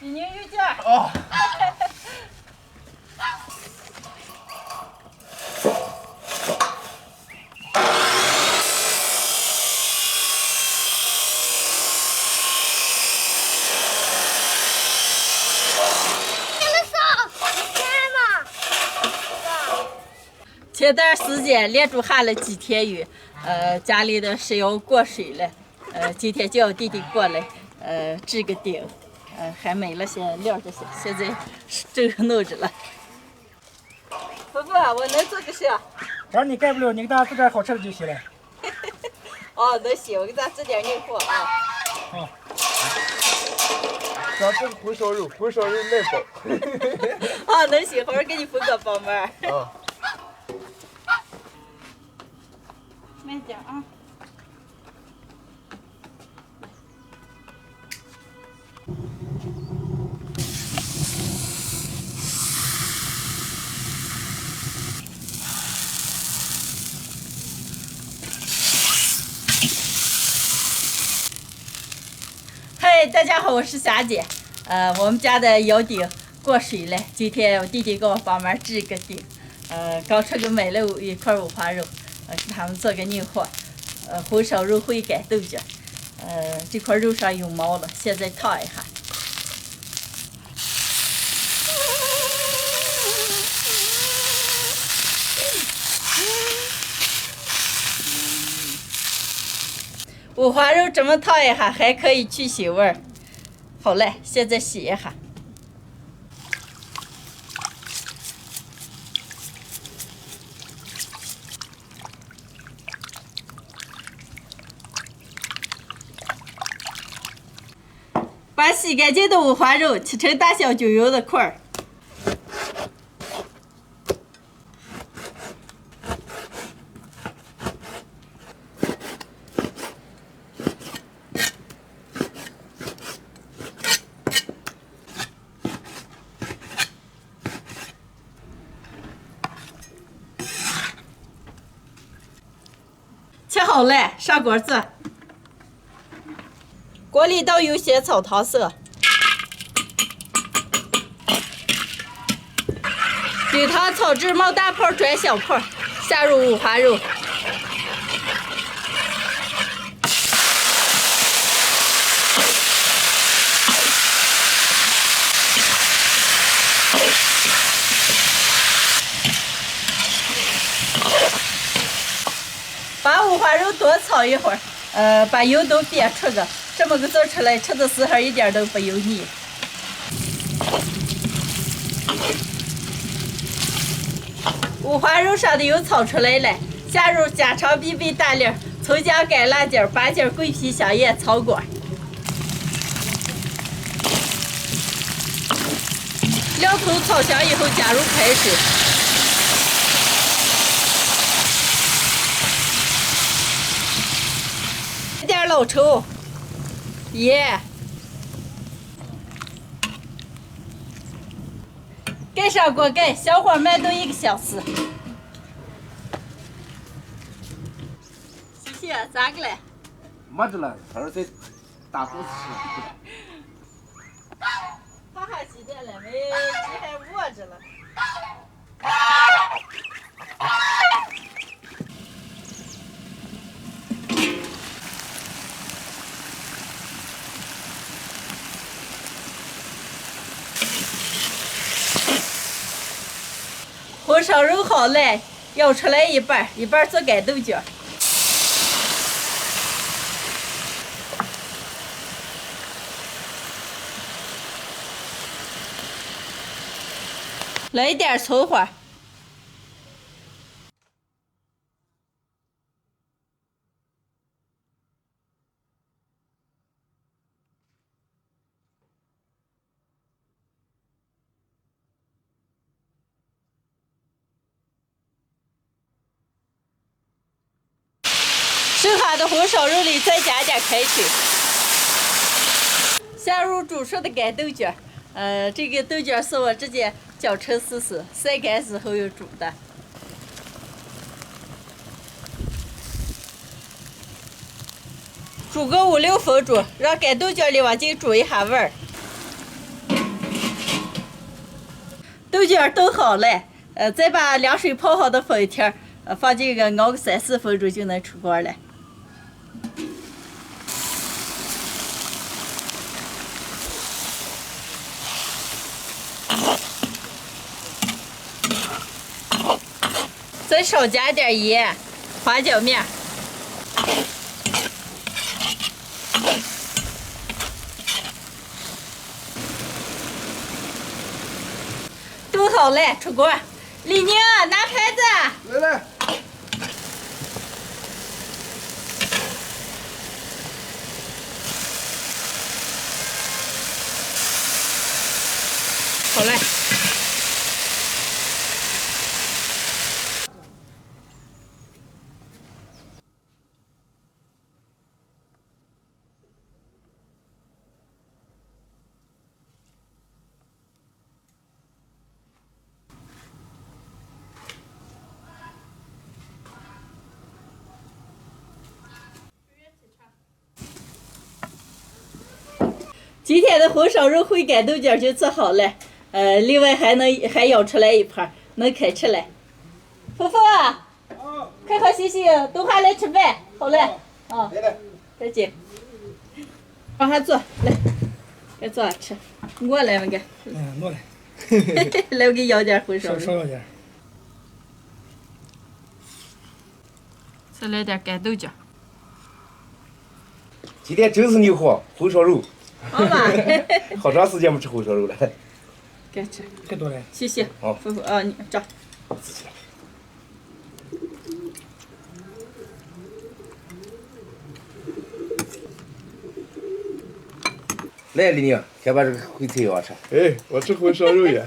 一拧有劲儿。哦。前段时间连着下了几天雨，家里的石油过水了，今天叫我弟弟过来，治个顶，还买了些料这些，现在正弄着了。伯伯，我能做个啥？只要你干不了，你给大家做点好吃的就行了。哦，能行，我给咱做点牛货啊。好。咱这个红烧肉来包。啊，能行，会儿给你分个包门。啊。慢点啊。嗨，大家好，我是霞姐。我们家的窑顶过水了，今天我弟弟给我帮忙治个顶。刚出去买了一块五花肉，给他们做个牛货。红烧肉烩干豆角。这块肉上有毛了，现在烫一下。五花肉这么烫一下，还可以去腥味儿。好嘞，现在洗一下。把洗干净的五花肉切成大小均匀的块儿。切好了，上锅做。锅里倒油，先炒糖色，给它炒至冒大泡转小泡，下入五花肉。把五花肉多炒一会儿，把油都煸出个，这么个做出来，吃的时候一点都不油腻。五花肉上的油炒出来了，下入家常必备大料：葱姜、干辣椒、八角、桂皮、香叶、草果。料头炒香以后，加入开水。一点老抽、盐，盖上锅盖，小火慢炖1个小时。谢谢，咋个了？没着了，他说在打肚子吃。他还几点了？没，鸡还饿着了。红烧肉好了，舀出来一半，一半做干豆角。来一点葱花。剩下的红烧肉里再加点开水，下入煮熟的干豆角。这个豆角是我直接搅成丝丝，晒干之后又煮的。煮个5、6分钟，让干豆角里往进煮一下味儿。豆角都好了，再把凉水泡好的放一天，放进熬个3-4分钟就能出锅了。再少加点盐、花椒面。都好了，出锅。李宁，拿盘子。来。好嘞。今天的红烧肉烩干豆角就做好了，另外还舀出来一盘，能开吃了。夫妇，快快洗洗，等会来吃饭。好嘞，啊，再见。往下坐，来，该坐下吃。我来嘛，该。我来。来，我给舀点红烧肉。少要点。再来点干豆角。今天真是牛货，红烧肉。好嘛。好长时间没吃红烧肉了。该吃。该多来。谢谢。好。夫妇啊，你找。来，李宁，先把这个烩菜要吃。哎，我吃红烧肉呀。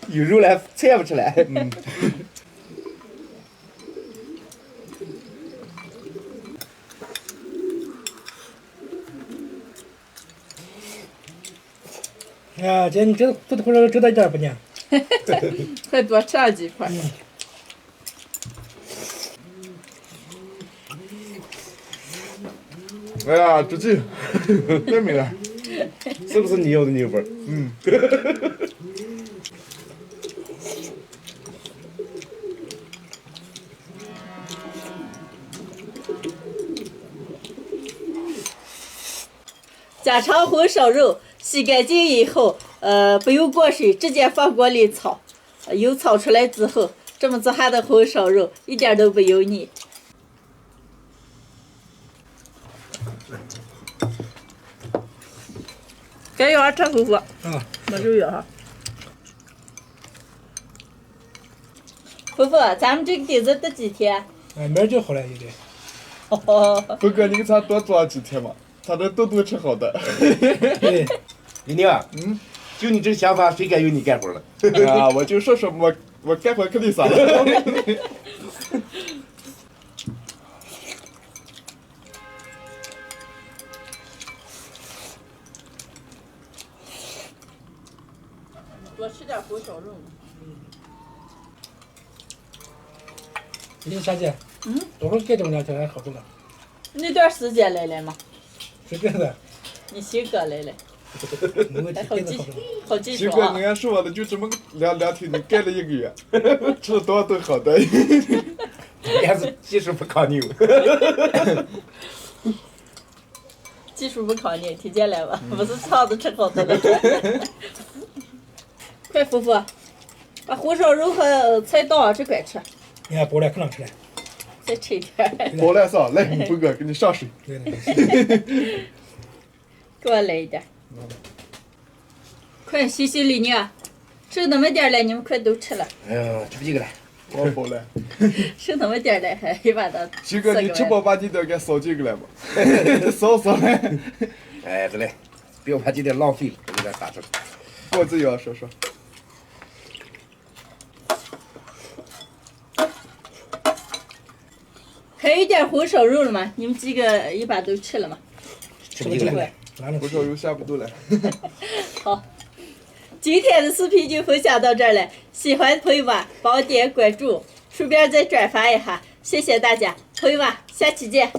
有肉了，菜不吃了。呀，姐，你这红烧肉知道一点不呢？快多吃上几块。哎呀，这鸡太美了，是不是你要的牛粉？家常红烧肉，洗干净以后，不用过水，直接放锅里炒。油炒出来之后，这么做下的红烧肉一点都不油腻。该要吃夫妇。啊。没肉要哈。夫妇，咱们这个底子得几天？明儿就好了，应该。哦。不哥，你给咱多做几天嘛，咱这都吃好的。对。李宁，就你这想法，谁敢用你干活了？啊，我就说我干活肯定啥了。多吃点红烧肉。你啥姐？多会儿盖这么两天还好着呢。那段时间来了吗？随便的。你新哥来了。没问题，好技好技术几个啊！你看说我的就这么两天，你干了1个月，吃了多少顿好的。也是技术不抗牛。技术不考你，听见了吧？不是唱的吃好的了。快，夫妇，把红烧肉和菜倒上，这快吃。你看包了，可能吃了。再吃一点。包来上，来，不哥给你上水。对的。给我来一点。快，洗洗李宁，剩那么点了，你们快都吃了。哎呀，吃不几个了。我包了。剩那么点了，还一把的。几个，你吃饱把你都给烧几个来吧。烧来。哎，这来，不要把今天浪费了，给咱打出来。我自己要说。还有一点红烧肉了吗？你们几个一把都吃了吗？吃不几个了。红烧肉下不肚了。好，今天的视频就分享到这儿了。喜欢的朋友们帮我点关注，顺便再转发一下，谢谢大家，朋友们，下期见。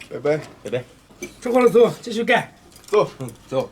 拜拜。拜拜。吃好了走，继续干。走。走。